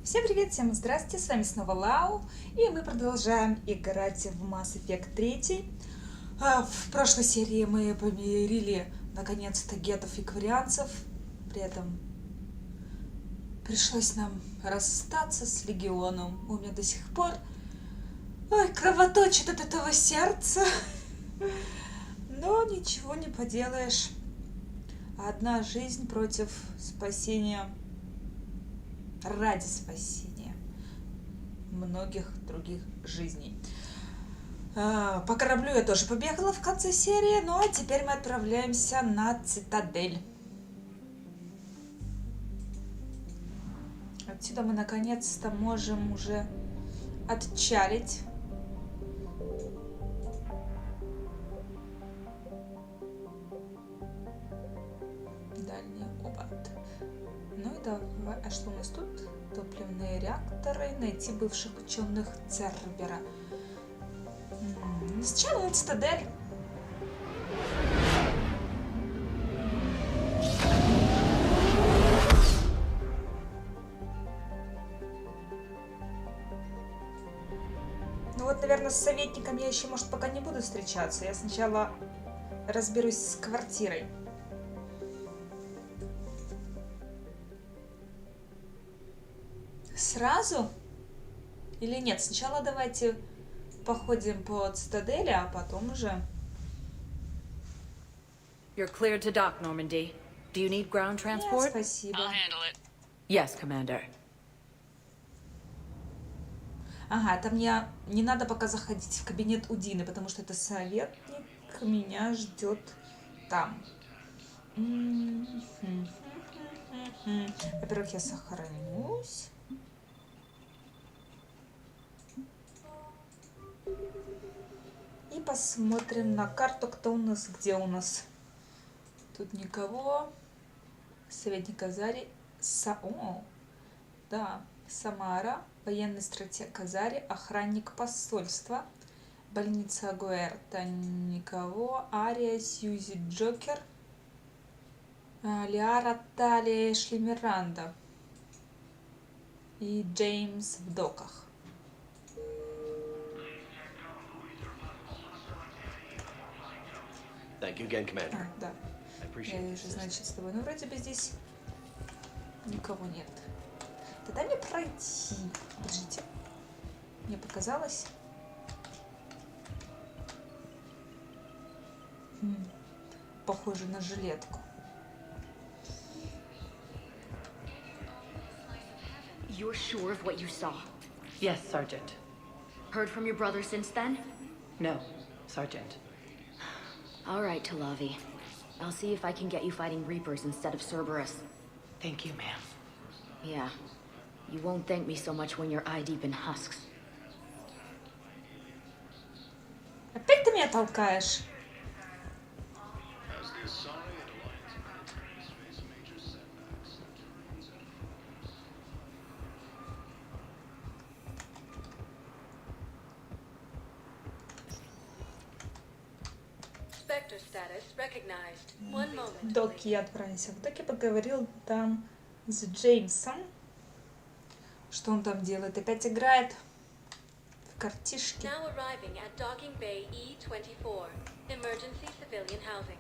Всем привет, всем здравствуйте, с вами снова Лау, и мы продолжаем играть в Mass Effect 3. В прошлой серии мы помирили наконец-то гетов и кварианцев, при этом пришлось нам расстаться с Легионом. У меня до сих пор кровоточит от этого сердца, но ничего не поделаешь. Одна жизнь против спасения, ради спасения многих других жизней. По кораблю я тоже побегала в конце серии, ну а теперь мы отправляемся на цитадель. Отсюда мы наконец-то можем уже отчалить. Дальний обод. Ну и давай, а что у нас тут? Топливные реакторы, найти бывших ученых Цербера. Сначала на цитадель. Ну вот, наверное, с советником я еще, может, пока не буду встречаться. Я сначала разберусь с квартирой. Сразу? Или нет? Сначала давайте походим по цитадели, а потом уже... You're cleared to dock, Normandy. Do you need ground transport? Нет, спасибо. I'll handle it. Yes, Commander. Ага, это мне не надо пока заходить в кабинет у Дины, потому что это советник меня ждет там. Во-первых, я сохранюсь. И посмотрим на карту, кто у нас, где у нас. Тут никого. Советник Азари. Да, Самара. Военный стратег Казари, охранник посольства, больница Агуэрта, никого, Ария, Сьюзи, Джокер, Лиара, Талия, Эшли, Миранда и Джеймс в доках. Thank you again, Commander. Да, я вижу, значит, с тобой. Ну, вроде бы здесь никого нет. Тогда мне пройти. Подождите. Мне показалось. Похоже на жилетку. You're sure of what you saw? Yes, Sergeant. Heard from your brother since then? No, Sergeant. All right, Talavi. I'll see if I can get you fighting Reapers instead of Cerberus. Thank you, ma'am. Yeah. You won't thank me so much when you're eye-deep in husks. Опять ты меня толкаешь? Spectre status recognized. One moment. Доки, я отправился в доки, поговорил там с Джеймсом. Что он там делает? Опять играет в картишки. Now arriving at docking bay E24. Emergency civilian housing.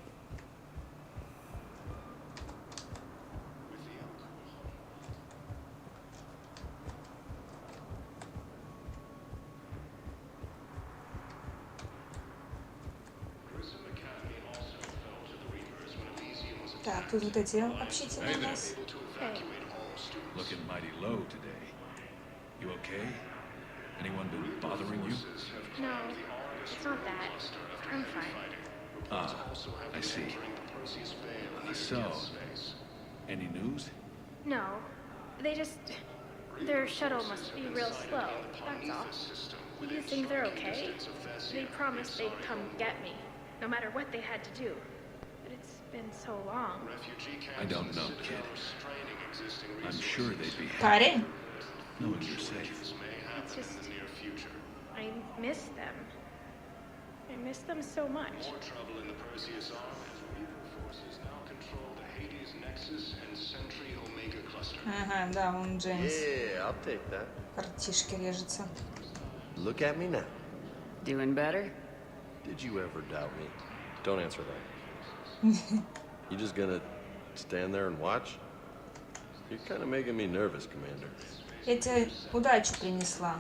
Так, тут вот эти общительные у нас. Looking mighty low today. You okay? Anyone been bothering you? No, it's not that. I'm fine. Ah, I see. So, any news? No, their shuttle must be real slow, that's all. You think they're okay? They promised they'd come get me, no matter what they had to do. But it's been so long. I don't know, kid. I'm sure they'd be happy Парень? knowing you're safe. It's just... I miss them. I miss them so much. Ага, да, он Джеймс. Yeah, I'll take that. Картишки режется. Look at me now. Doing better? Did you ever doubt me? Don't answer that. You just gonna stand there and watch? You're kind of making me nervous, Commander. Я тебе удачу принесла.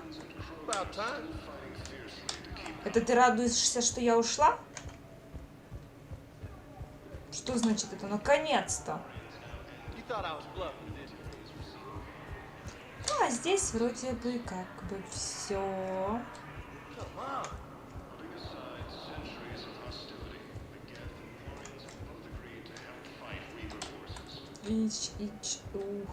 About time. Это ты радуешься, что я ушла? Что значит это? Наконец-то. You thought I was bluffing, did you? Ну, а здесь вроде бы как бы все. Come on. Ух.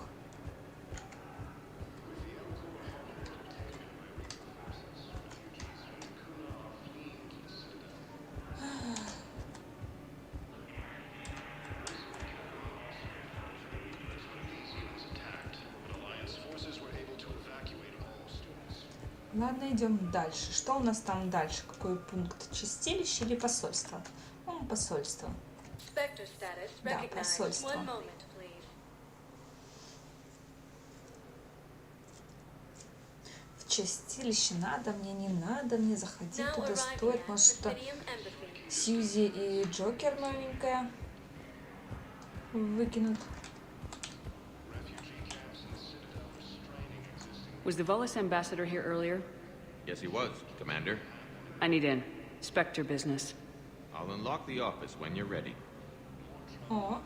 Ладно, идем дальше. Что у нас там дальше? Какой пункт? Чистилище или посольство? Ну, посольство. Spectre status Да, recognized. посольство. One moment, please. В чистилище надо мне, не надо мне, заходить Now туда arriving стоит. at Может, что Presidium Embassy. Сьюзи и Джокер новенькая выкинут. Was the Volus ambassador here earlier? Yes, he was, Commander. I need in. Spectre business. I'll unlock the office when you're ready. О,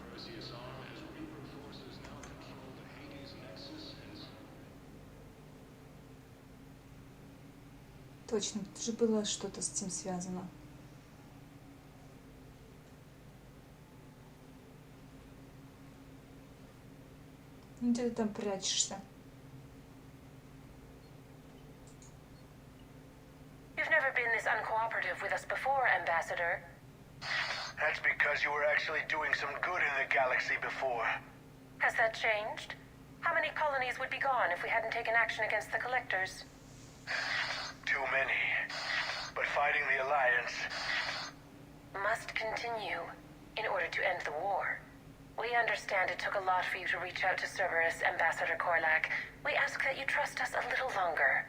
точно, тут же было что-то с этим связано. Ну, где ты там прячешься? You've never been this uncooperative with us before, Ambassador. That's because you were actually doing some good in the galaxy before. Has that changed? How many colonies would be gone if we hadn't taken action against the Collectors? Too many. But fighting the Alliance... Must continue in order to end the war. We understand it took a lot for you to reach out to Cerberus, Ambassador Korlak. We ask that you trust us a little longer.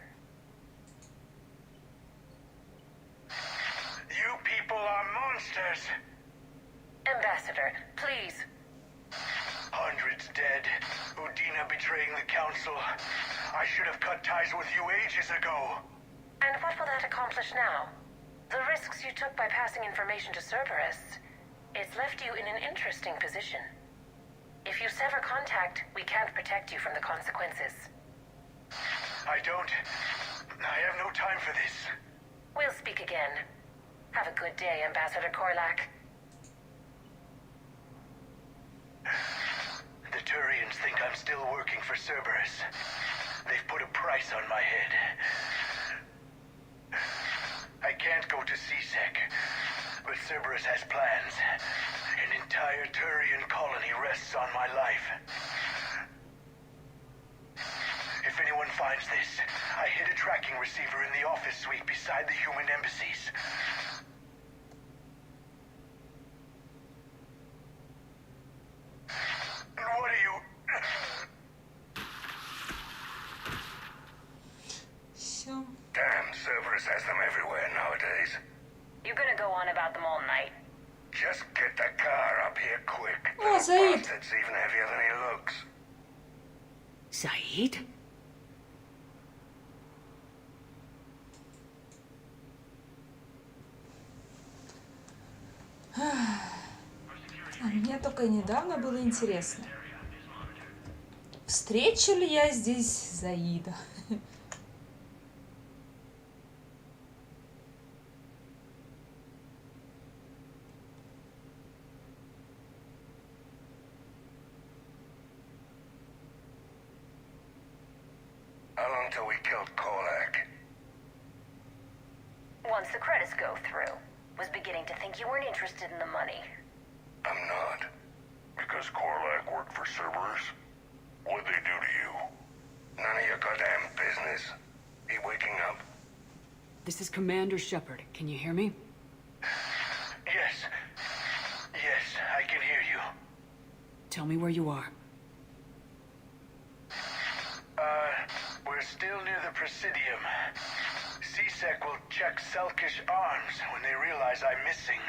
You people are monsters! Ambassador, please. Hundreds dead. Udina betraying the Council. I should have cut ties with you ages ago. And what will that accomplish now? The risks you took by passing information to Cerberus, it's left you in an interesting position. If you sever contact, we can't protect you from the consequences. I don't... I have no time for this. We'll speak again. Have a good day, Ambassador Korlak. The Turians think I'm still working for Cerberus. They've put a price on my head. I can't go to CSEC, but Cerberus has plans. An entire Turian colony rests on my life. If anyone finds this, I hid a tracking receiver in the office suite beside the human embassies. And what are you... Все. Damn, Cerberus has them everywhere nowadays. You're gonna go on about them all night. Just get the car up here quick. Oh, That Zaid. bastard's even heavier than he looks. Zaid? А мне только недавно было интересно, встречу ли я здесь Заида? How long till we killed Korlak? Once the credits go through, was beginning to think you weren't interested in the money. I'm not. Because Korlak worked for Cerberus? What'd they do to you? None of your goddamn business. He waking up? This is Commander Shepard. Can you hear me? Yes. Yes, I can hear you. Tell me where you are. We're still near the Presidium. C-Sec will check Selkish arms when they realize I'm missing.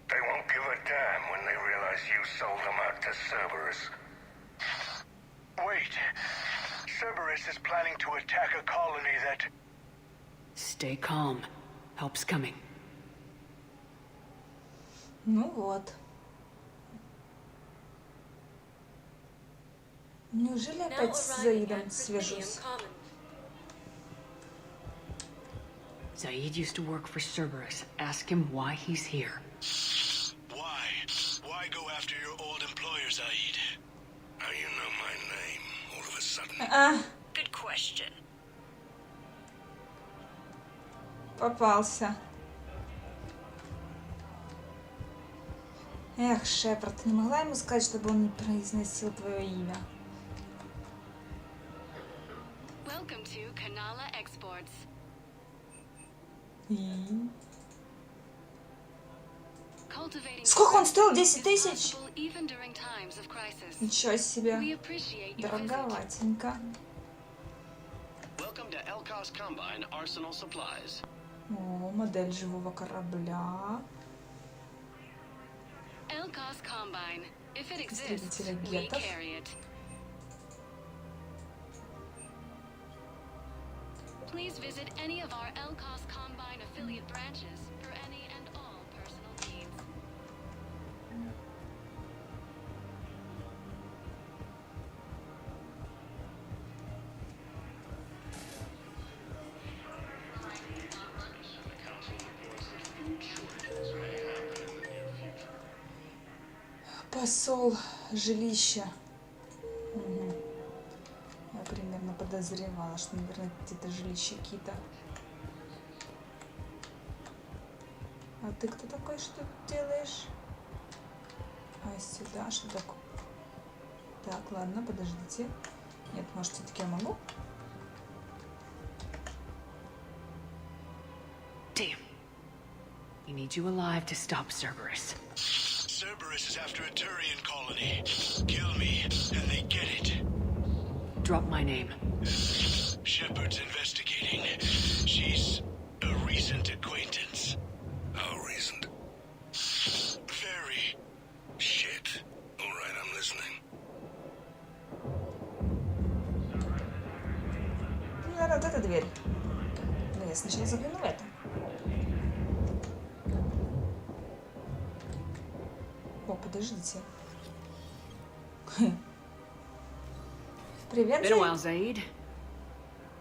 They won't give a damn when they realize you sold them out to Cerberus. Wait. Cerberus is planning to attack a colony that... Stay calm. Help's coming. Ну вот. Неужели опять с Заидом свяжусь? Zaid used to work for Cerberus. Ask him why he's here. Why? Why go after your old employer, Zaid? How you know my name all of a sudden? Good question. Попался. Эх, Шепард, ты не могла ему сказать, чтобы он не произносил твое имя? Welcome to Kanala Exports. И... Сколько он стоил? 10 тысяч? Ничего себе. Дороговатенько. О, модель живого корабля. Истребителя гетов. Please visit any of our LCOS Combine affiliate branches for any and all personal needs. Посол жилища. Угу. Я примерно подозревала, что, наверное, где-то жилища какие-то. А ты кто такой, что делаешь? А сюда что такое? Так, ладно, подождите. Нет, может, все-таки я могу? Damn. We need you alive to stop Cerberus. Cerberus is after a Turian colony. Kill me, and they get it. Drop my name. Shepard's investigating. She's a recent acquaintance. How recent? Very. Shit. All right, I'm listening. Ну, наверное, вот эта дверь. Но я сначала загляну в эту. О, подождите. Привет, Been a while, Zaid.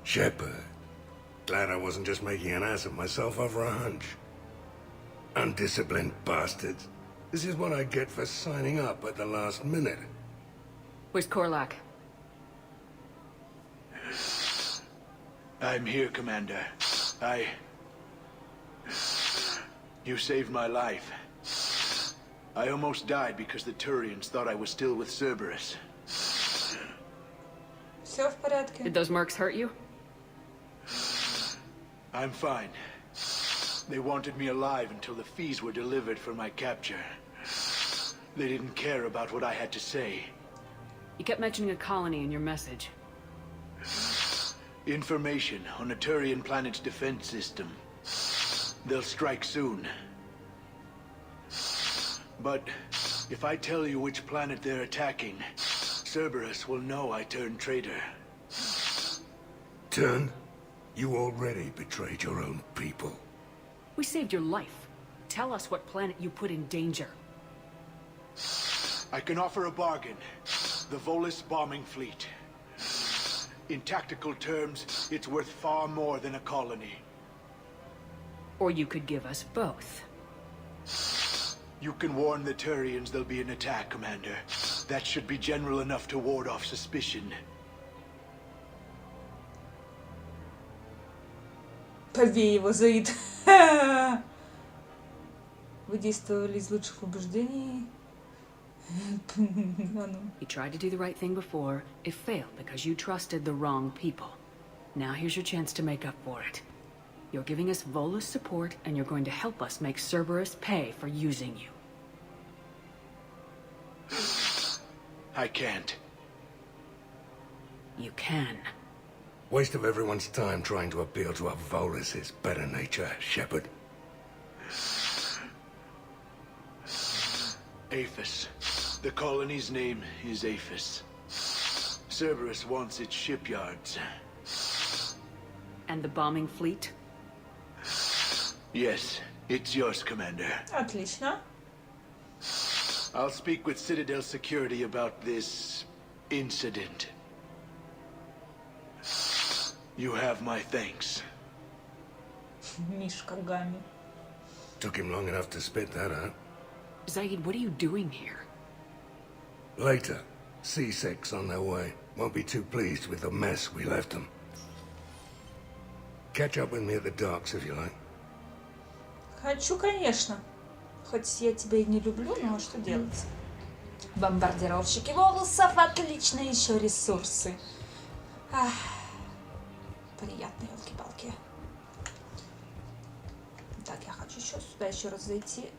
Shepard. Glad I wasn't just making an ass of myself over a hunch. Undisciplined bastards. This is what I get for signing up at the last minute. Where's Korlak? I'm here, Commander. You saved my life. I almost died because the Turians thought I was still with Cerberus. Все в порядке. Did those mercs hurt you? I'm fine. They wanted me alive until the fees were delivered for my capture. They didn't care about what I had to say. You kept mentioning a colony in your message. Information on a Turian planet's defense system. They'll strike soon. But if I tell you which planet they're attacking, Cerberus will know I turned traitor. Turned? You already betrayed your own people. We saved your life. Tell us what planet you put in danger. I can offer a bargain. The Volus bombing fleet. In tactical terms, it's worth far more than a colony. Or you could give us both. You can warn the Turians there'll be an attack, Commander. That should be general enough to ward off suspicion. Побей его, Заид. Вы действовали из лучших побуждений. You tried to do the right thing before. It failed because you trusted the wrong people. Now here's your chance to make up for it. You're giving us Volus support, and you're going to help us make Cerberus pay for using you. I can't. You can. Waste of everyone's time trying to appeal to Volus's better nature, Shepard. Aphis. The colony's name is Aphis. Cerberus wants its shipyards. And the bombing fleet? Yes, it's yours, Commander. Отлично. I'll speak with Citadel Security about this incident. You have my thanks. Мишка Гами. Took him long enough to spit that out. Zaid, what are you doing here? Later, C6 on their way. Won't be too pleased with the mess we left them. Catch up with me at the docks if you like. Хочу, конечно. Хоть я тебя и не люблю, но что делать? Бомбардировщики волосов, отлично, еще ресурсы. Ах, приятно, елки-палки. Так, я хочу сюда еще раз зайти.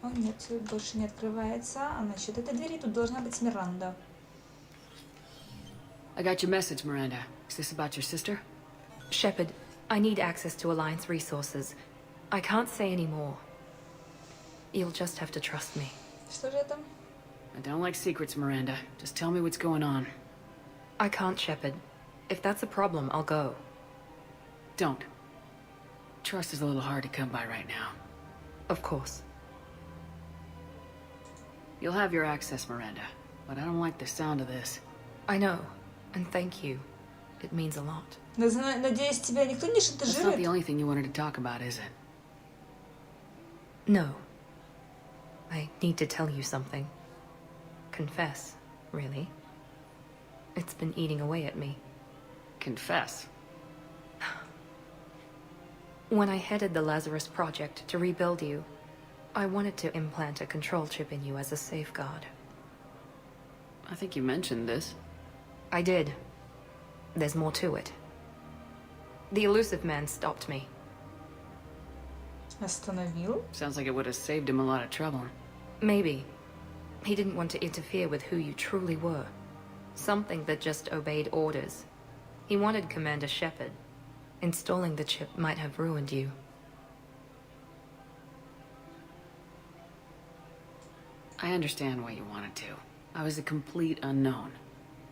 О, нет, больше не открывается. А насчет этой двери тут должна быть Миранда. I got your message, Miranda. Is this about your sister? Shepard, I need access to Alliance resources. I can't say any more. You'll just have to trust me. Что же это? I don't like secrets, Miranda. Just tell me what's going on. I can't, Shepard. If that's a problem, I'll go. Don't. Trust is a little hard to come by right now. Of course. You'll have your access, Miranda. But I don't like the sound of this. I know. And thank you. It means a lot. Надеюсь, тебя никто не That's not шантажирует? the only thing you wanted to talk about, is it? No. I need to tell you something. Confess, really. It's been eating away at me. Confess. When I headed the Lazarus Project to rebuild you, I wanted to implant a control chip in you as a safeguard. I think you mentioned this. I did. There's more to it. The elusive man stopped me. Остановил? Sounds like it would have saved him a lot of trouble. Maybe. He didn't want to interfere with who you truly were. Something that just obeyed orders. He wanted Commander Shepard. Installing the chip might have ruined you. I understand why you wanted to. I was a complete unknown.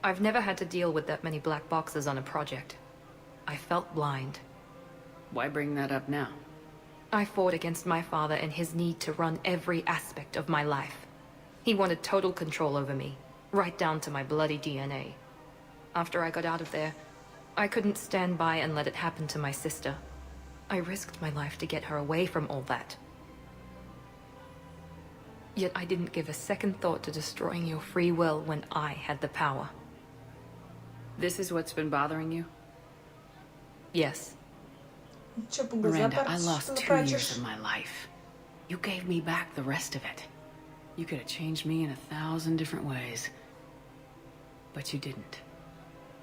I've never had to deal with that many black boxes on a project. I felt blind. Why bring that up now? I fought against my father and his need to run every aspect of my life. He wanted total control over me, right down to my bloody DNA. After I got out of there, I couldn't stand by and let it happen to my sister. I risked my life to get her away from all that. Yet I didn't give a second thought to destroying your free will when I had the power. This is what's been bothering you? Yes. Чё по глаза Miranda, I lost 2 years плачешь? of my life. You gave me back the rest of it. You could have changed me in 1,000 different ways. But you didn't.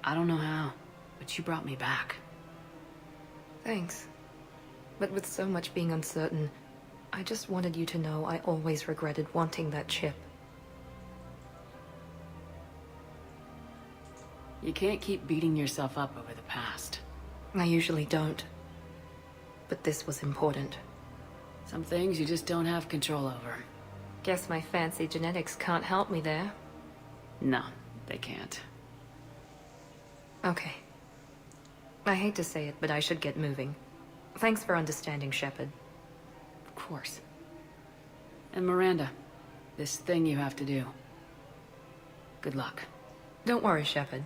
I don't know how, but you brought me back. Thanks. But with so much being uncertain, I just wanted you to know I always regretted wanting that chip. You can't keep beating yourself up over the past. I usually don't. But this was important. Some things you just don't have control over. Guess my fancy genetics can't help me there. No, they can't. Okay. I hate to say it, but I should get moving. Thanks for understanding, Shepard. Of course. And Miranda, this thing you have to do. Good luck. Don't worry, Shepard.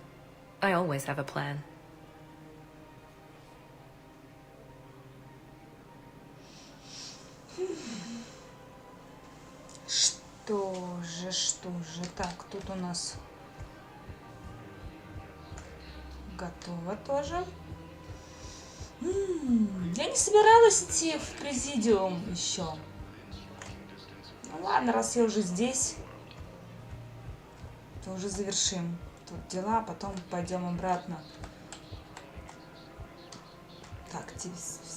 I always have a plan. Что же. Так, тут у нас готово тоже. Я не собиралась идти в президиум еще. Ну ладно, раз я уже здесь, то уже завершим тут дела, а потом пойдем обратно. Так,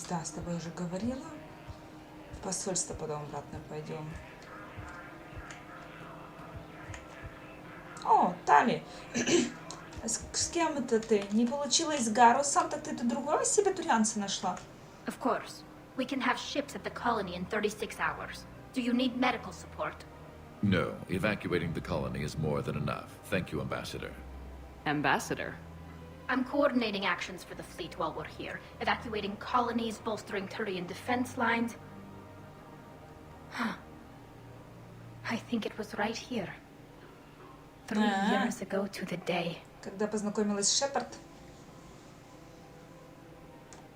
да, с тобой уже говорила. В посольство потом обратно пойдем. О, так. нами. С кем это ты? Не получилось с Гарусом, так ты тут другого себе турианца нашла? Of course. We can have ships at the colony in 36 hours. Do you need medical support? No, evacuating the colony is more than enough. Thank you, Ambassador. Ambassador? I'm coordinating actions for the fleet while we're here. Evacuating colonies, bolstering Turian defense lines. Huh. I think it was right here. 3 years ago to the day. Когда познакомилась с Шепард.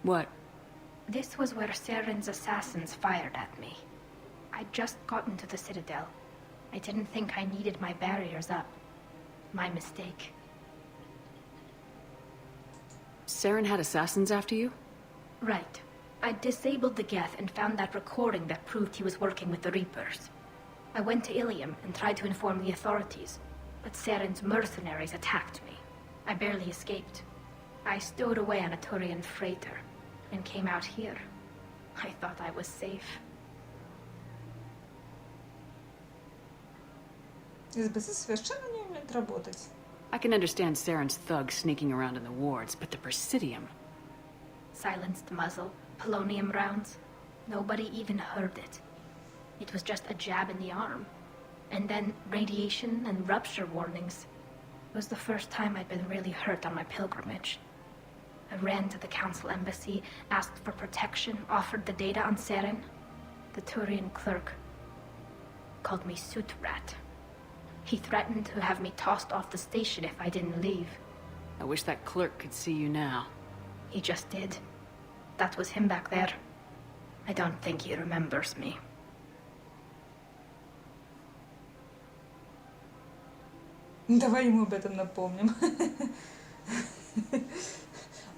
What? This was where Saren's assassins fired at me. I'd just gotten to the Citadel. I didn't think I needed my barriers up. My mistake. Saren had assassins after you? Right. I disabled the Geth and found that recording that proved he was working with the Reapers. I went to Ilium and tried to inform the authorities, but Saren's mercenaries attacked me. I barely escaped. I stowed away on a Turian freighter and came out here. I thought I was safe. СБС совершенно не умеет работать. I can understand Saren's thugs sneaking around in the wards, but the Presidium... Silenced muzzle, polonium rounds. Nobody even heard it. It was just a jab in the arm. And then radiation and rupture warnings. It was the first time I'd been really hurt on my pilgrimage. I ran to the Council Embassy, asked for protection, offered the data on Saren. The Turian clerk called me Soot Rat. He threatened to have me tossed off the station if I didn't leave. I wish that clerk could see you now. He just did. That was him back there. I don't think he remembers me. Давай ему об этом напомним.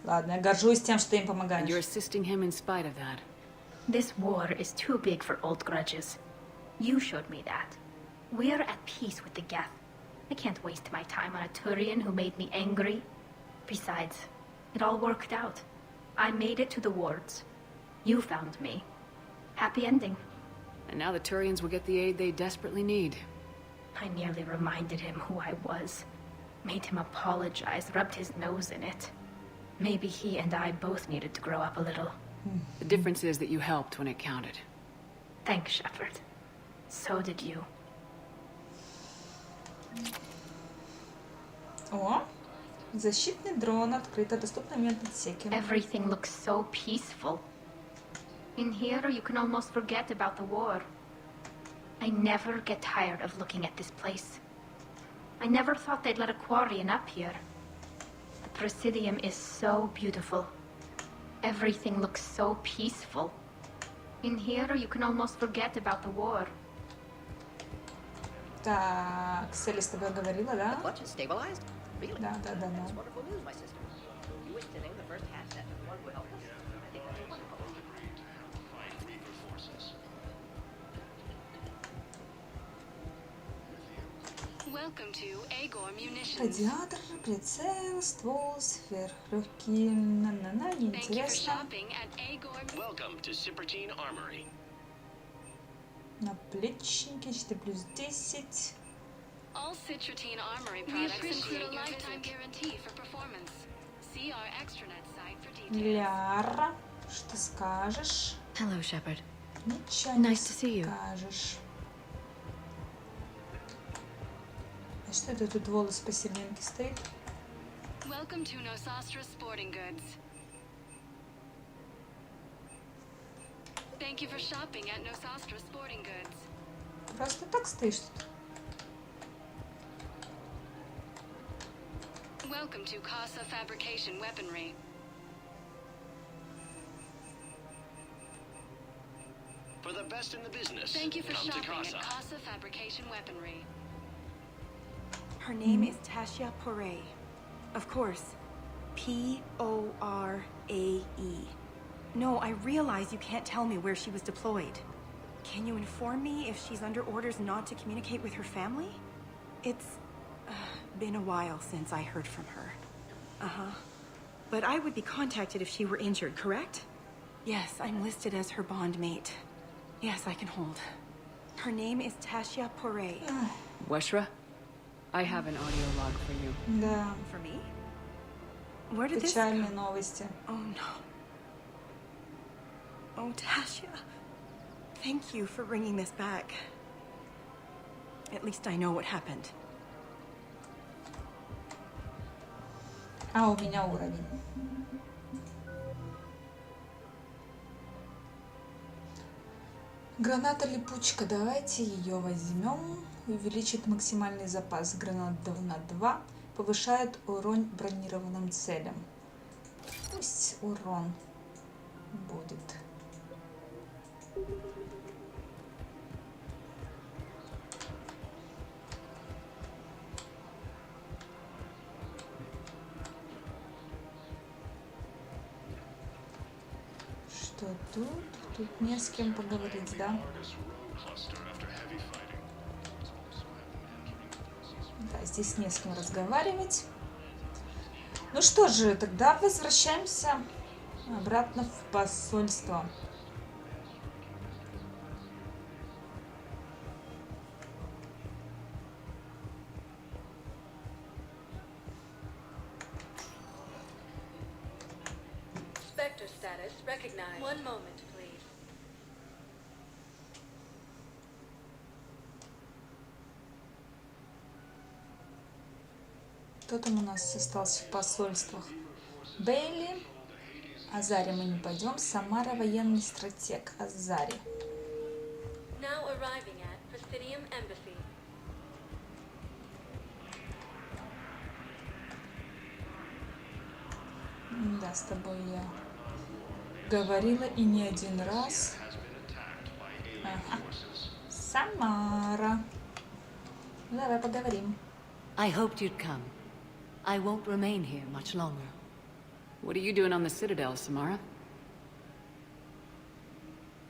Ладно, я горжусь тем, что им помогаешь. And you're assisting him in spite of that. This war is too big for old grudges. You showed me that. We're at peace with the Geth. I can't waste my time on a Turian who made me angry. Besides, it all worked out. I made it to the wards. You found me. Happy ending. And now the Turians will get the aid they desperately need. I nearly reminded him who I was. Made him apologize, rubbed his nose in it. Maybe he and I both needed to grow up a little. The difference is that you helped when it counted. Thanks, Shepard. So did you. О, защитный дрон открыто, доступно в медотсеке. Everything looks so peaceful. In here, you can almost forget about the war. I never get tired of looking at this place. I never thought they'd let a Quarian up here. The Presidium is so beautiful. Everything looks so peaceful. In here, you can almost forget about the war. Так, Селли с тобой говорила, да? Да. Welcome to Agor Munitions. Радиатор, прицел, ствол, сверхлегкий. На-на-на, неинтересно. Welcome to Cypertine Armory. Наплечники, 4+10. All Citratine Armory products include a lifetime guarantee for performance. See our extranet site for details. Ляра, что скажешь? Hello, Shepard. Ничего Nice to see не you. скажешь. А что это тут волос посерединке стоит? Welcome to Nosastra Sporting Goods. Thank you for shopping at Nosastra Sporting Goods. Просто так стоишь тут. Welcome to Casa Fabrication Weaponry. For the best in the business, Thank you for come to shopping Casa. at Casa Fabrication Weaponry. Her name is Tasha Poray. Of course. P-O-R-A-E. No, I realize you can't tell me where she was deployed. Can you inform me if she's under orders not to communicate with her family? It's been a while since I heard from her. Uh-huh. But I would be contacted if she were injured, correct? Yes, I'm listed as her bondmate. Yes, I can hold. Her name is Tasha Poray. Weshra? I have an audio log for you. Да. For me? Where did this Печальные come? новости. Oh no. Oh, Tasha. Thank you for bringing this back. At least I know what happened. А у меня уровень. Граната-липучка. Давайте ее возьмем. Увеличит максимальный запас гранат на 2. Повышает урон бронированным целям. Пусть урон будет. Что тут? Тут не с кем поговорить, да? Да, здесь не с кем разговаривать. Ну что же, тогда возвращаемся обратно в посольство. Spectre status recognized. One moment, please. Кто там у нас остался в посольствах? Бейли. Азари мы не пойдем. Самара военный стратег. Азари. Now arriving at Presidium Embassy. Да, с тобой я говорила и не один раз. Ага. Самара. Давай поговорим. I hoped you'd come. I won't remain here much longer. What are you doing on the Citadel, Samara?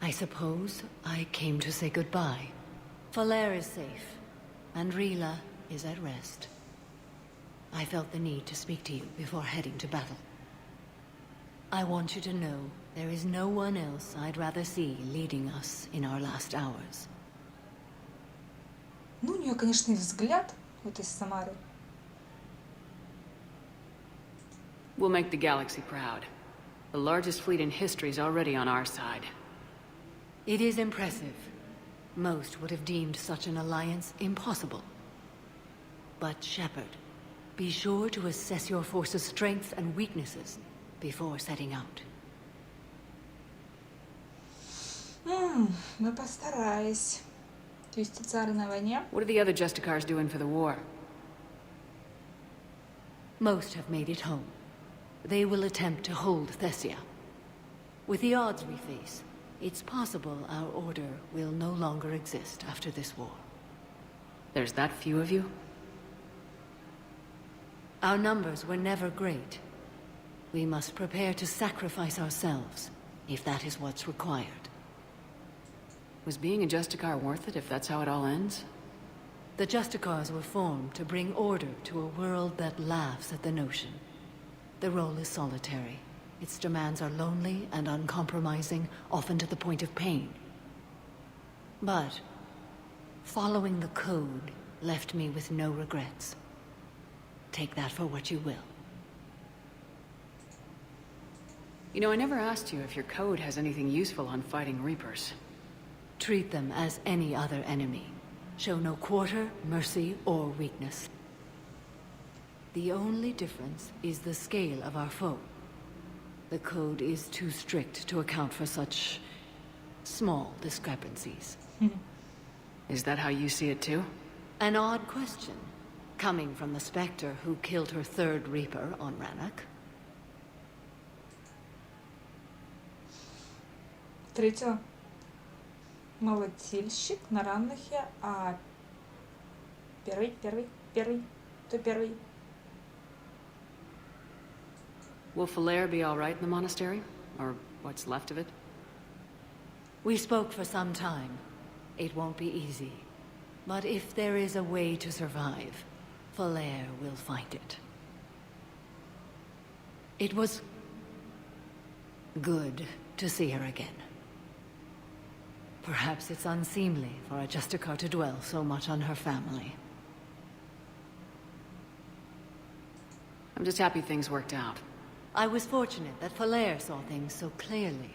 I suppose I came to say goodbye. Falair is safe, and Rila is at rest. I felt the need to speak to you before heading to battle. I want you to know there is no one else I'd rather see leading us in our last hours. Ну, у нее, конечно, и взгляд вот из Самары. We'll make the galaxy proud. The largest fleet in history is already on our side. It is impressive. Most would have deemed such an alliance impossible. But Shepard, be sure to assess your force's strengths and weaknesses before setting out. Мы постараюсь. Юстициары на войне. What are the other Justicars doing for the war? Most have made it home. They will attempt to hold Thessia. With the odds we face, it's possible our order will no longer exist after this war. There's that few of you? Our numbers were never great. We must prepare to sacrifice ourselves, if that is what's required. Was being a Justicar worth it if that's how it all ends? The Justicars were formed to bring order to a world that laughs at the notion. The role is solitary. Its demands are lonely and uncompromising, often to the point of pain. But following the code left me with no regrets. Take that for what you will. You know, I never asked you if your code has anything useful on fighting Reapers. Treat them as any other enemy. Show no quarter, mercy, or weakness. The only difference is the scale of our foe. The code is too strict to account for such small discrepancies. Is that how you see it too? An odd question, coming from the Spectre who killed her third Reaper on Rannoch. Третьего. Молотильщик на Раннахе, а первый. Кто первый? Will Falair be all right in the monastery? Or what's left of it? We spoke for some time. It won't be easy. But if there is a way to survive, Falair will find it. It was good to see her again. Perhaps it's unseemly for a Justicar to dwell so much on her family. I'm just happy things worked out. I was fortunate that Falair saw things so clearly.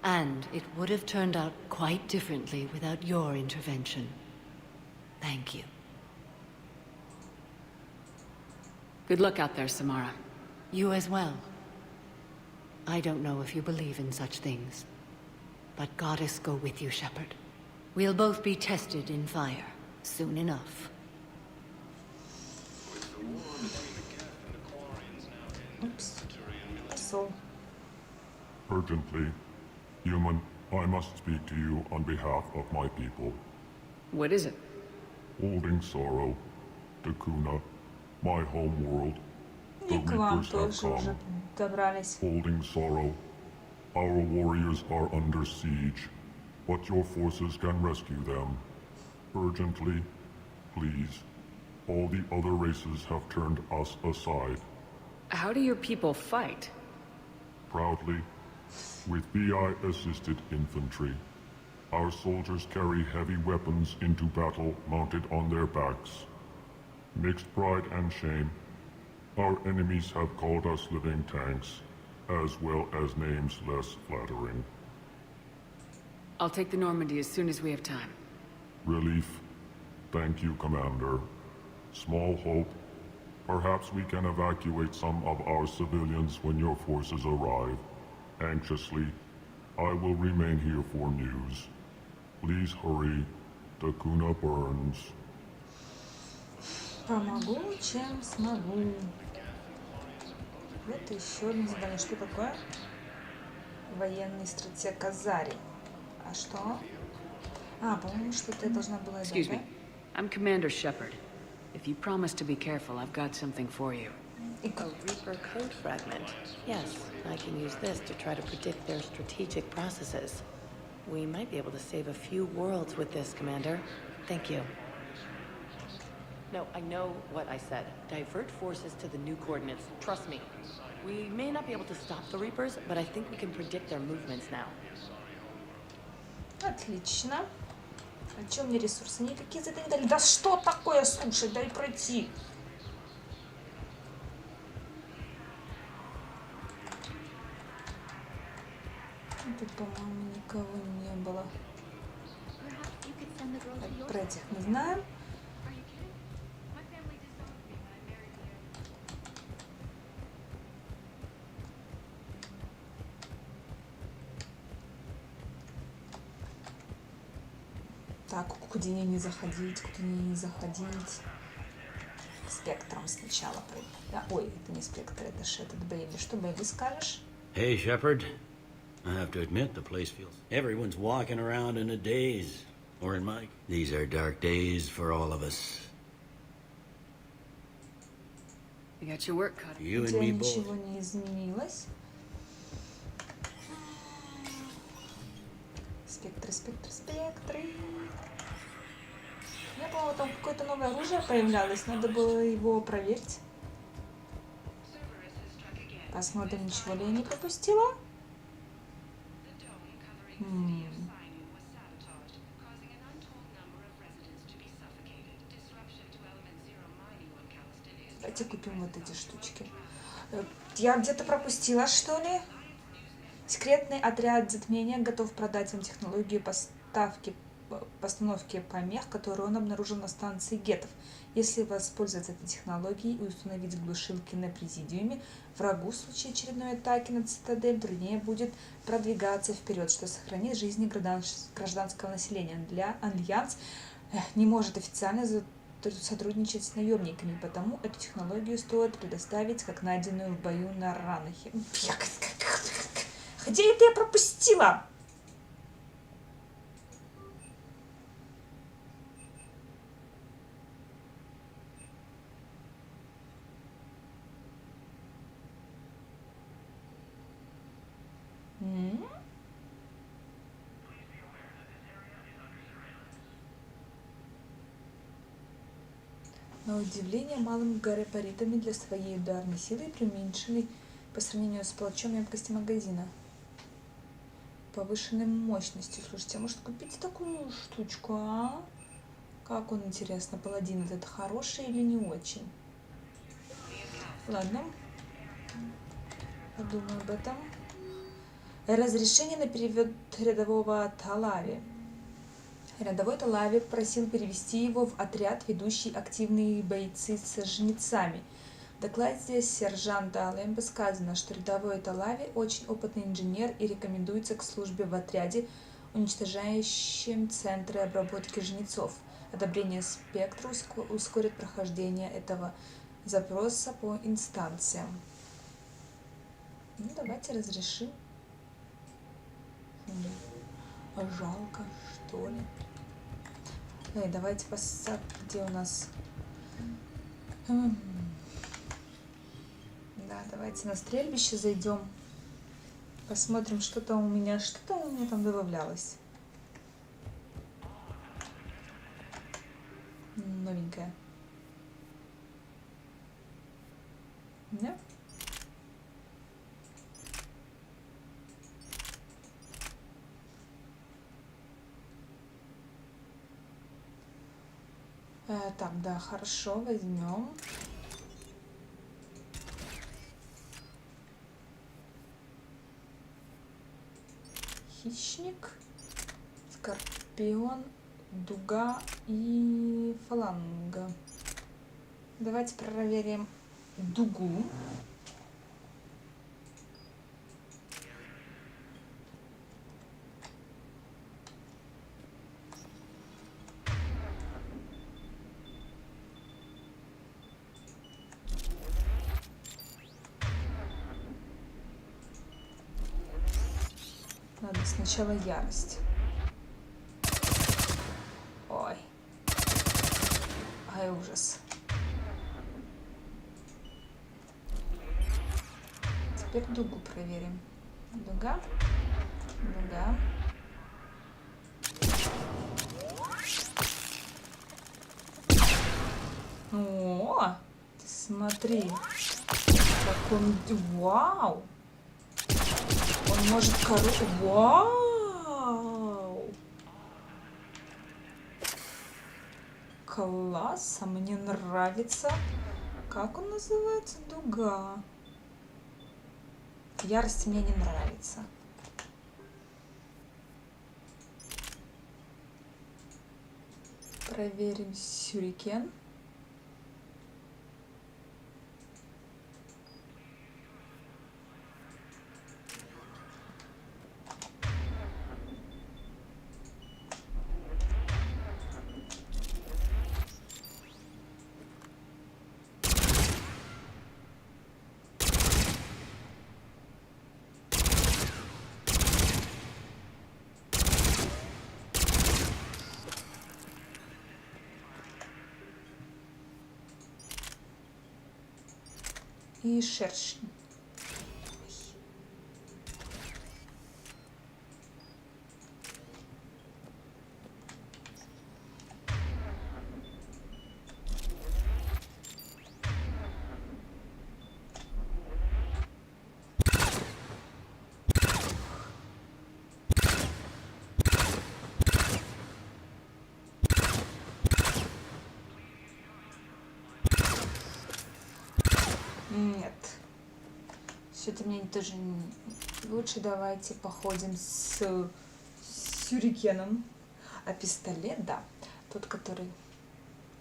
And it would have turned out quite differently without your intervention. Thank you. Good luck out there, Samara. You as well. I don't know if you believe in such things, but Goddess go with you, Shepard. We'll both be tested in fire soon enough. Oops. So. Urgently, human, I must speak to you on behalf of my people. What is it? Holding sorrow, Dakuna, my home world. The Reapers have come. Holding sorrow. Our warriors are under siege, but your forces can rescue them. Urgently, please. All the other races have turned us aside. How do your people fight? Proudly, with BI-assisted infantry. Our soldiers carry heavy weapons into battle mounted on their backs. Mixed pride and shame, our enemies have called us living tanks, as well as names less flattering. I'll take the Normandy as soon as we have time. Relief. Thank you, Commander. Small hope. Perhaps we can evacuate some of our civilians when your forces arrive. Anxiously, I will remain here for news. Please hurry. Dakuna burns. Помогу, чем смогу. Вот еще одно задание. Что такое? Военный стратег Азари. А что? А, по-моему, что-то я должна была... Excuse me. I'm Commander Shepard. If you promise to be careful, I've got something for you. A Reaper code fragment. Yes, I can use this to try to predict their strategic processes. We might be able to save a few worlds with this, Commander. Thank you. No, I know what I said. Divert forces to the new coordinates. Trust me. We may not be able to stop the Reapers, but I think we can predict their movements now. Отлично. А что мне ресурсы? Никакие задания дали. Да что такое, слушай, дай пройти. Тут, по-моему, никого не было. Про этих не знаем. Так, куда не заходить, куда не заходить. Спектром сначала пройти. Да? Ой, это не спектр, это же этот Бейли. Что, Бейли, скажешь? Hey, Shepard. I have to admit, the place feels... Everyone's walking around in a daze. Or in Mike. These are dark days for all of us. You got your work cut. You and me both. Ничего не изменилось. Спектры, спектры, спектры. Я помню, там какое-то новое оружие появлялось. Надо было его проверить. Посмотрим, ничего ли я не пропустила. Давайте купим вот эти штучки. Я где-то пропустила, что ли? Секретный отряд затмения готов продать вам технологию постановки помех, которую он обнаружил на станции гетов. Если воспользоваться этой технологией и установить глушилки на президиуме, врагу в случае очередной атаки на цитадель труднее будет продвигаться вперед, что сохранит жизни гражданского населения. Для Альянс не может официально сотрудничать с наемниками, потому эту технологию стоит предоставить как найденную в бою на Ранахе. Где это я пропустила? На удивление малыми габаритами для своей ударной силы и преуменьшенной по сравнению с палачом емкости магазина. Повышенной мощностью. Слушайте, а может купить такую штучку, а? Как он, интересно, паладин этот хороший или не очень? Ладно. Подумаю об этом. Разрешение на перевод рядового Талави. Рядовой Талави просил перевести его в отряд, ведущий активные бойцы с жнецами. В докладе сержанта Лэмбо сказано, что рядовой Талави очень опытный инженер и рекомендуется к службе в отряде, уничтожающем центры обработки жнецов. Одобрение спектра ускорит прохождение этого запроса по инстанциям. Ну, давайте разрешим. Жалко, что ли. Эй, давайте посмотрим, где у нас... Да, давайте на стрельбище зайдем. Посмотрим, что там у меня там добавлялось. Новенькое. Да? Так, да, хорошо, возьмем. Хищник, скорпион, дуга и фаланга. Давайте проверим дугу. Надо сначала ярость. Ой. Ай, ужас. Теперь дугу проверим. Дуга. Дуга. О, ты смотри. Как он... Вау! Он может Вау! Класс, а мне нравится. Как он называется? Дуга. Ярость мне не нравится. Проверим сюрикен. И шершень. Нет. Что-то мне тоже не... Лучше давайте походим с сюрикеном. А пистолет, да. Тот, который...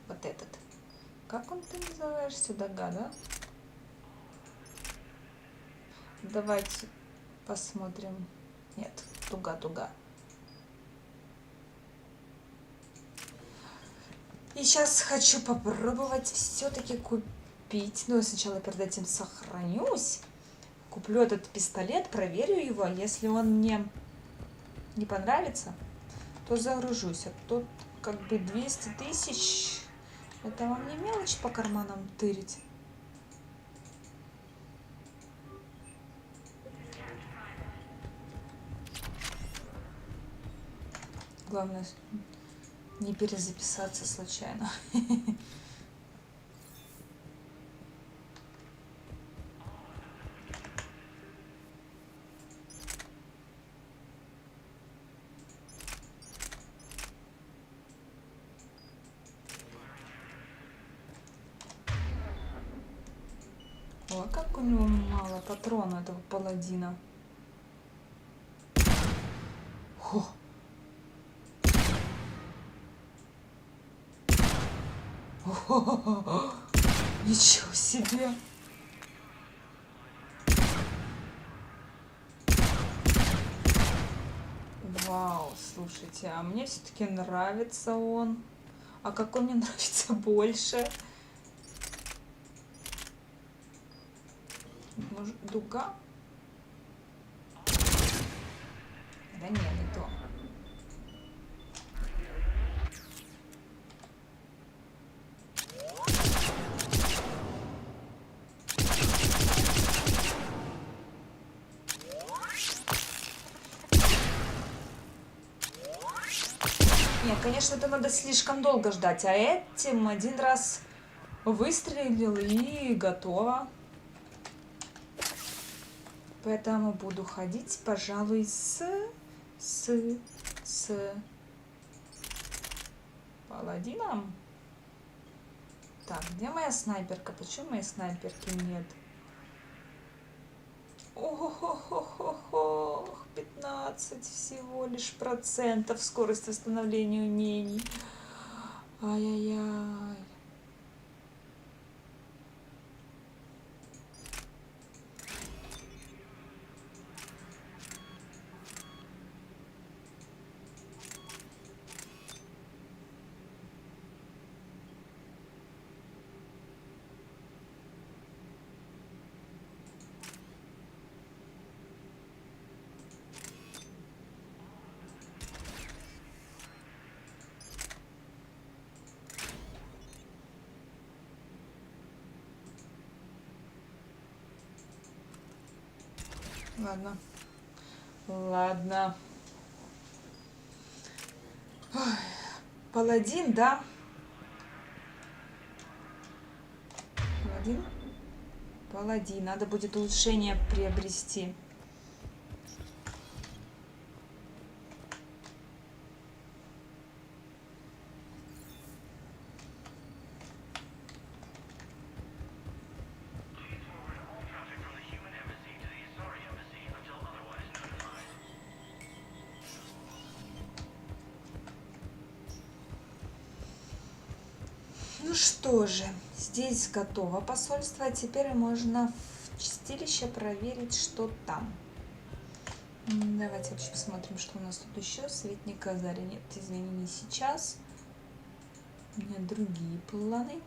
Вот этот. Как он ты называешься? Дага, да? Давайте посмотрим. Нет, туга. И сейчас хочу попробовать все-таки купить. Но сначала перед этим сохранюсь. Куплю этот пистолет, проверю его. Если он мне не понравится, то загружусь. А тут как бы 200 тысяч. Это вам не мелочь по карманам тырить. Главное не перезаписаться случайно. Ой, как у него мало патронов, этого паладина. Хо. О-хо-хо-хо. Ничего себе. Вау, слушайте, а мне все-таки нравится он. А какой мне нравится больше? Может, дуга? Да не, не то. Нет, конечно, это надо слишком долго ждать, а этим один раз выстрелил и готово. Поэтому буду ходить, пожалуй, с паладином. Так, где моя снайперка? Почему моей снайперки нет? Ох, 15 всего лишь процентов скорость восстановления умений. Ай-яй-яй. Ладно. Ладно. Ой, паладин, да? Паладин? Паладин. Надо будет улучшение приобрести. Ну что же, здесь готово посольство, а теперь можно в чистилище проверить, что там. Давайте вообще посмотрим, что у нас тут еще. Светник Азари. Нет, извини, не сейчас. У меня другие планы.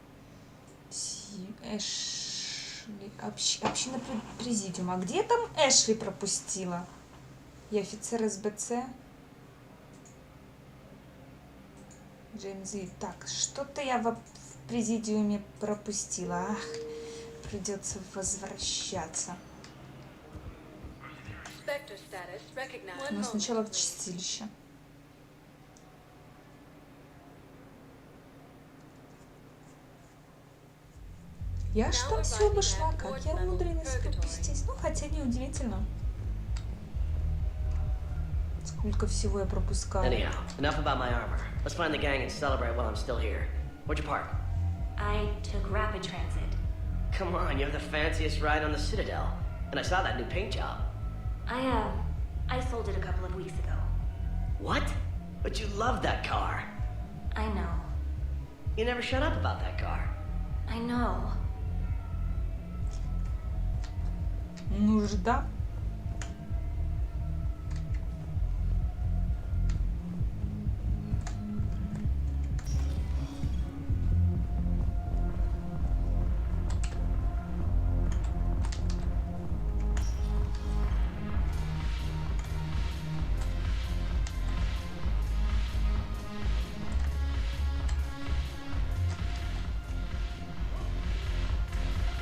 Эшли. Община президиума. А где там Эшли пропустила? И офицер СБЦ. Заид. Так, что-то я в президиуме пропустила. Ах, придется возвращаться. Но сначала в чистилище. Я ж там все обошла, как я умудрилась пропустить. Ну, хотя не удивительно. Сколько всего я пропускаю. Anyhow, enough about my armor. Let's find the gang and celebrate while I'm still here. Where'd you park? I took rapid transit. Come on, you have the fanciest ride on the Citadel. And I saw that new paint job. I sold it a couple of weeks ago. What? But you loved that car. I know. You never shut up about that car. I know. Нужда.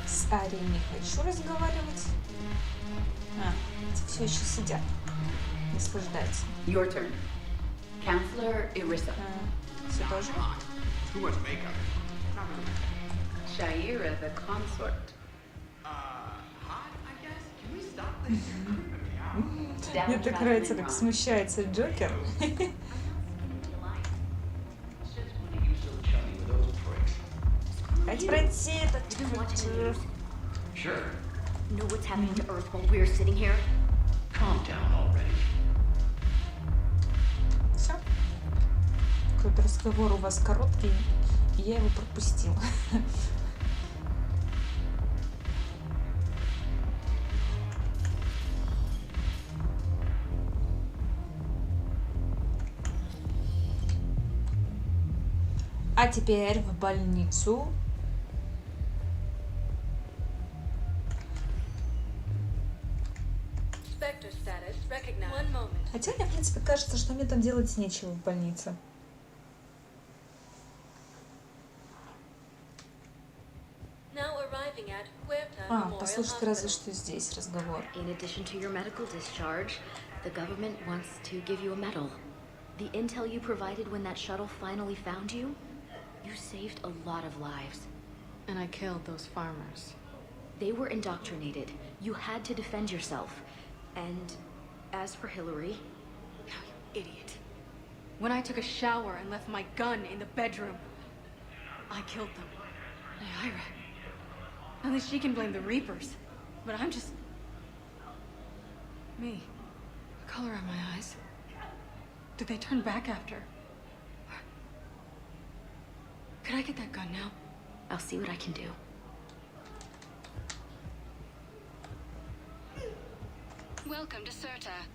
С Арией не хочу разговаривать. А, эти все еще сидят. Наслаждаются. Your turn. Counselor Irissa. Все тоже. Too much makeup. Shaira, the consort. Hot, I guess? Can we stop this? Мне так нравится, как смущается Джокер. Хоть пройти этот... Sure. Know what's happening to Earth while we're sitting here? Calm down already. Все. Какой-то разговор у вас короткий, и я его пропустила. А теперь в больницу. Spectre status recognized. One moment. Хотя мне, в принципе, кажется, что мне там делать нечего в больнице. Now arriving at Huerta А, Memorial послушайте разве Hospital. что здесь разговор. In addition to your medical discharge, the government wants to give you a medal. The intel you provided when that shuttle finally found you, you saved a lot of lives. And I killed those farmers. They were indoctrinated. You had to defend yourself. And as for Hillary... You idiot. When I took a shower and left my gun in the bedroom, I killed them. Hey, Ira. At least she can blame the Reapers. But I'm just... me. The color in my eyes. Did they turn back after? Could I get that gun now? I'll see what I can do. Welcome to Serta.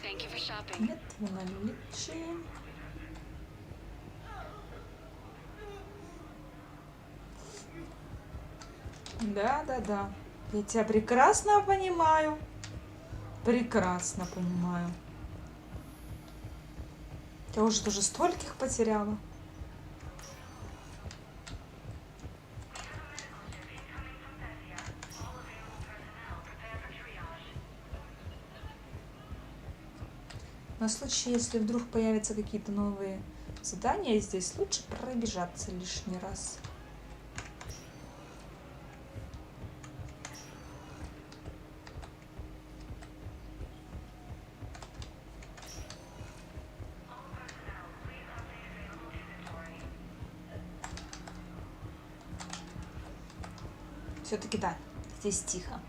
Thank you for shopping. Нет, в наличии. Да. Я тебя прекрасно понимаю. Прекрасно понимаю. Я уже тоже стольких потеряла. На случай, если вдруг появятся какие-то новые задания, здесь лучше пробежаться лишний раз. Все-таки да, здесь тихо.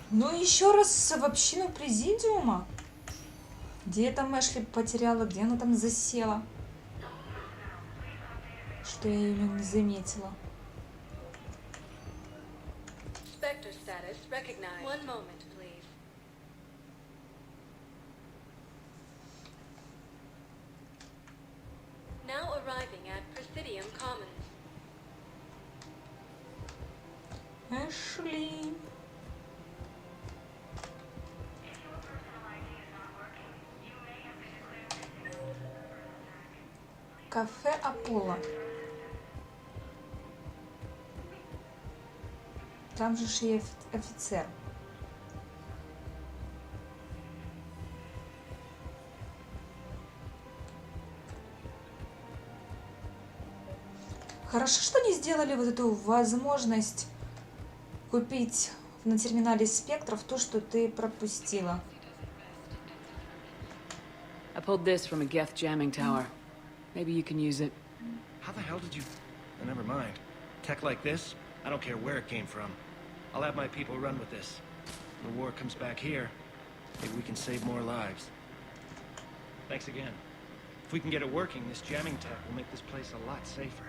Ну еще раз в общину президиума. Где там Эшли потеряла, где она там засела? Что я ее не заметила. Spectre status recognized. One moment, please. Now arriving at Presidium Commons. Эшли. Кафе Аполло. Там же и офицер. Хорошо, что не сделали вот эту возможность купить на терминале спектров то, что ты пропустила. I pulled this from a Geth jamming tower. Maybe you can use it. How the hell did you... Oh, never mind. Tech like this, I don't care where it came from. I'll have my people run with this. When the war comes back here, maybe we can save more lives. Thanks again. If we can get it working, this jamming tech will make this place a lot safer.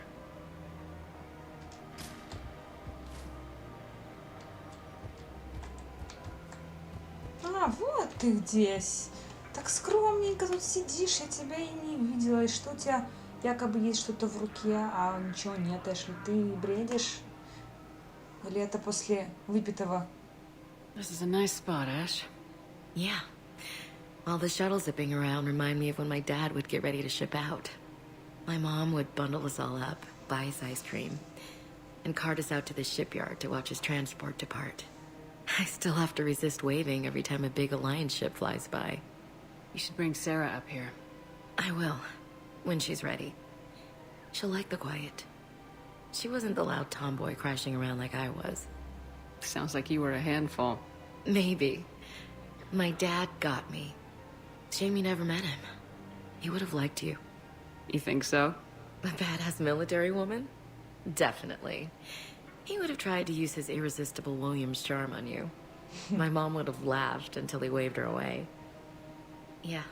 А, вот ты здесь. Так скромненько тут сидишь, я тебя и не видела. И что у тебя якобы есть что-то в руке, а ничего нет, Эшли. Ты бредишь? Или это после выпитого? This is a nice spot, Ash. Yeah. All the shuttles zipping around remind me of when my dad would get ready to ship out. My mom would bundle us all up, buy us ice cream, and cart us out to the shipyard to watch his transport depart. I still have to resist waving every time a big Alliance ship flies by. You should bring Sarah up here. I will, when she's ready. She'll like the quiet. She wasn't the loud tomboy crashing around like I was. Sounds like you were a handful. Maybe. My dad got me. Shame you never met him. He would have liked you. You think so? A badass military woman? Definitely. He would have tried to use his irresistible William's charm on you. My mom would have laughed until he waved her away. Yeah.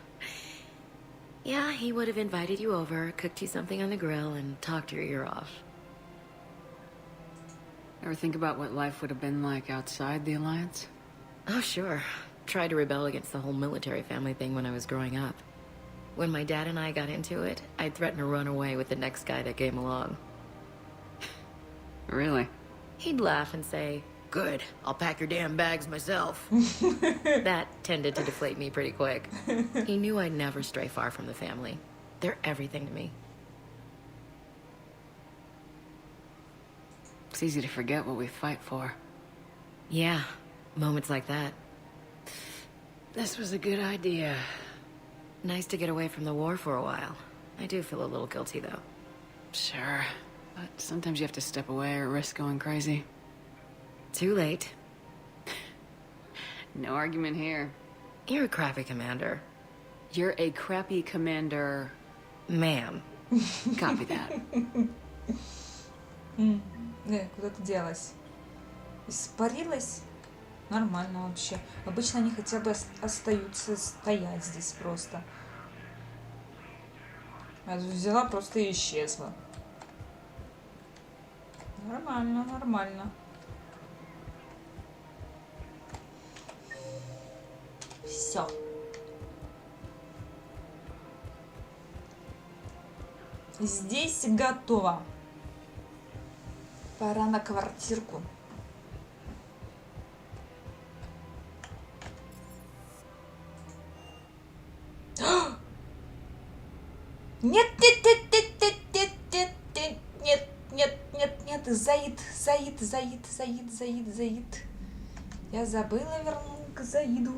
Yeah, he would have invited you over, cooked you something on the grill, and talked your ear off. Ever think about what life would have been like outside the Alliance? Oh, sure. Tried to rebel against the whole military family thing when I was growing up. When my dad and I got into it, I'd threaten to run away with the next guy that came along. Really? He'd laugh and say, "Good, I'll pack your damn bags myself." That tended to deflate me pretty quick. He knew I'd never stray far from the family. They're everything to me. It's easy to forget what we fight for. Yeah, moments like that. This was a good idea. Nice to get away from the war for a while. I do feel a little guilty, though. Sure, but sometimes you have to step away or risk going crazy. Too late. No argument here. You're a crappy commander. You're a crappy commander... Ma'am. Copy that. Куда ты делась? Испарилась? Нормально вообще. Обычно они хотя бы остаются стоять здесь просто. А тут взяла просто и исчезла. Нормально, нормально. Все. Здесь готово. Пора на квартирку. Нет, нет, нет, нет, нет, нет, нет, нет, нет, нет, нет, Заид, Заид, Заид, Заид, Заид, Заид. Я забыла вернуть к Заиду.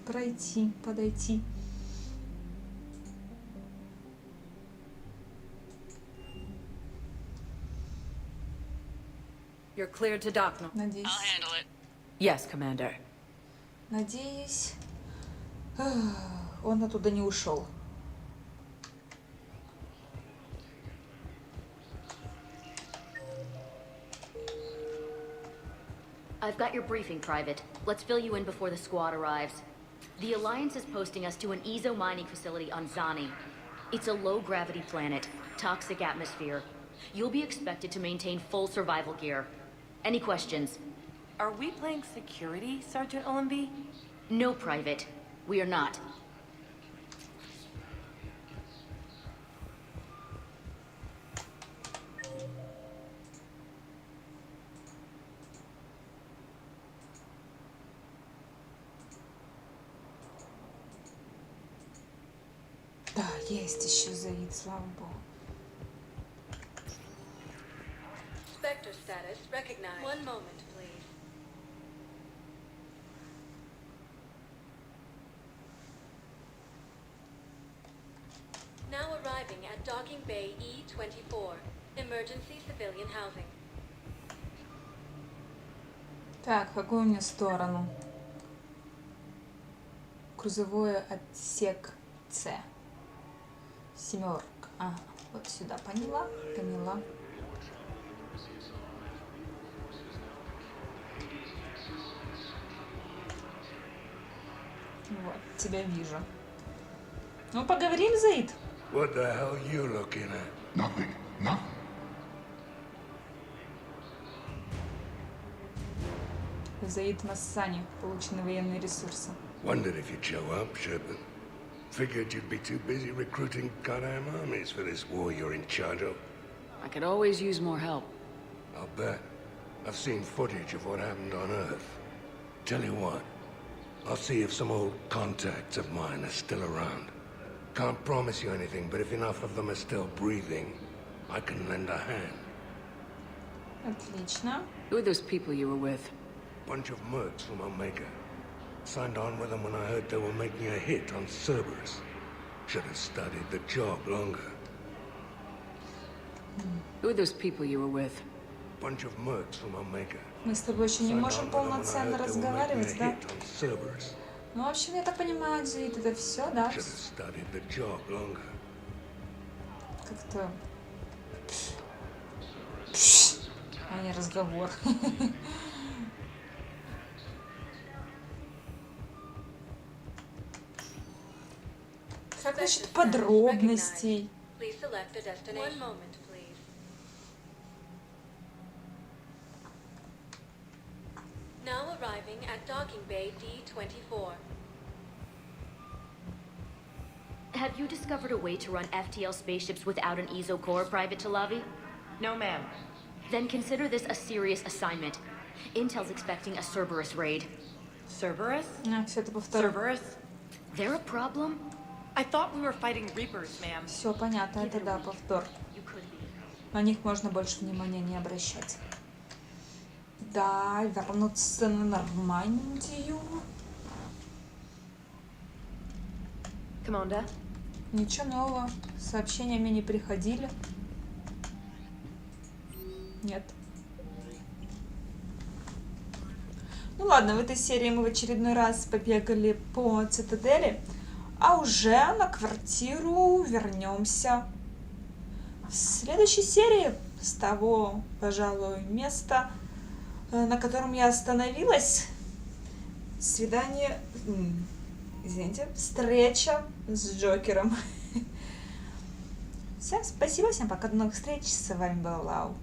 Пройти, подойти. You're cleared to dock now. Надеюсь. I'll handle it. Yes, Commander. Надеюсь, он оттуда не ушел. I've got your briefing, Private. Let's fill you in before the squad arrives. The Alliance is posting us to an Ezo mining facility on Zani. It's a low-gravity planet, toxic atmosphere. You'll be expected to maintain full survival gear. Any questions? Are we playing security, Sergeant Ullenby? No, Private. We are not. Да, есть еще Заид, слава богу. Spectre status recognized. One moment, please. Now arriving at Docking Bay E-24. Emergency civilian housing. Так, в какую мне сторону? Грузовой отсек С. Семерка. Ага, вот сюда. Поняла? Поняла. Вот, тебя вижу. Ну, поговорим, Заид? What the hell you looking at? Nothing. Nothing. Заид Массани. Получены военные ресурсы. Wondered if you'd show up, Shepard. Figured you'd be too busy recruiting goddamn armies for this war you're in charge of. I could always use more help. I'll bet. I've seen footage of what happened on Earth. Tell you what, I'll see if some old contacts of mine are still around. Can't promise you anything, but if enough of them are still breathing, I can lend a hand. Отлично. Who are those people you were with? Bunch of mercs from Omega. Signed on with them when I heard they were making a hit on Cerberus. Should have studied the job longer. Who are those people you were with? Bunch of mercs from Omega. Мы с тобой еще не можем полноценно разговаривать, да? Ну, в общем, я так понимаю, Заид, это все, да? Как-то... А не разговор. Как насчет подробностей? Please select a destination. One moment, please. Now arriving at docking bay D24. Have you discovered a way to run FTL spaceships without an EZO core, Private Talavi? No, ma'am. Then consider this a serious assignment. Intel's expecting a Cerberus raid. Cerberus? Все это повторю. Cerberus? There a problem? I thought we were fighting Reapers, ma'am. Все понятно, это да, повтор. На них можно больше внимания не обращать. Да, вернуться на Нормандию. Команда? Ничего нового. Сообщениями не приходили. Нет. Ну ладно, в этой серии мы в очередной раз побегали по цитадели, а уже на квартиру вернемся в следующей серии с того, пожалуй, места, на котором я остановилась. Свидание, извините, встреча с Джокером. Всем спасибо, всем пока, до новых встреч. С вами был Лау.